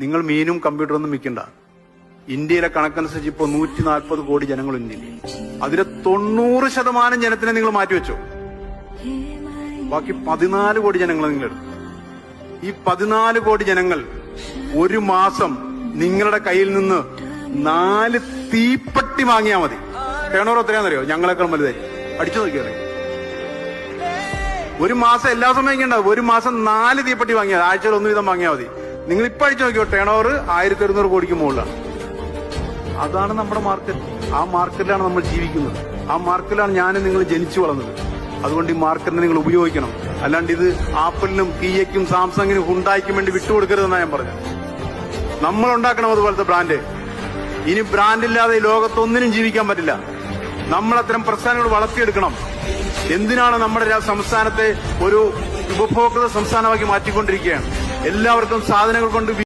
നിങ്ങൾ മീനും കമ്പ്യൂട്ടറൊന്നും വിൽക്കണ്ട. ഇന്ത്യയിലെ കണക്കനുസരിച്ച് ഇപ്പോൾ 140 കോടി ജനങ്ങൾ ഇന്ത്യയിൽ. അതിലെ 90% ജനത്തിനെ നിങ്ങൾ മാറ്റിവെച്ചോ. ബാക്കി 14 കോടി ജനങ്ങൾ നിങ്ങളെടുത്തു. ഈ 14 കോടി ജനങ്ങൾ ഒരു മാസം നിങ്ങളുടെ കയ്യിൽ നിന്ന് 4 തീപ്പെട്ടി വാങ്ങിയാൽ മതി. ടേണോർ എത്രയാണെന്നറിയോ? ഞങ്ങളെക്കാൾ വലുതായി. അടിച്ചു നോക്കിയാൽ ഒരു മാസം എല്ലാ സമയം ഉണ്ടാവും. ഒരു മാസം 4 തീപ്പെട്ടി വാങ്ങിയാൽ, ആഴ്ചയിൽ 1 വീതം വാങ്ങിയാൽ മതി. നിങ്ങൾ ഇപ്പൊ അടിച്ചു നോക്കിയോ, ടേണോർ 1100 കോടിക്ക് മുകളിലാണ്. അതാണ് നമ്മുടെ മാർക്കറ്റ്. ആ മാർക്കറ്റിലാണ് നമ്മൾ ജീവിക്കുന്നത്. ആ മാർക്കറ്റിലാണ് ഞാനും നിങ്ങൾ ജനിച്ചു വളർന്നത്. അതുകൊണ്ട് ഈ മാർക്കറ്റിനെ നിങ്ങൾ ഉപയോഗിക്കണം. അല്ലാണ്ട് ഇത് ആപ്പിളിനും കിയയ്ക്കും സാംസങ്ങിനും ഹുണ്ടായിക്കും വേണ്ടി വിട്ടുകൊടുക്കരുതെന്നാണ് ഞാൻ പറഞ്ഞത്. നമ്മൾ ഉണ്ടാക്കണം അതുപോലത്തെ ബ്രാൻഡ്. ഇനി ബ്രാൻഡില്ലാതെ ലോകത്തൊന്നിനും ജീവിക്കാൻ പറ്റില്ല. നമ്മൾ അത്തരം പ്രസ്ഥാനങ്ങൾ വളർത്തിയെടുക്കണം. എന്തിനാണ് നമ്മുടെ സംസ്ഥാനത്തെ ഒരു ഉപഭോക്തൃ സംസ്ഥാനമാക്കി മാറ്റിക്കൊണ്ടിരിക്കുകയാണ്. എല്ലാവർക്കും സാധനങ്ങൾ കൊണ്ട്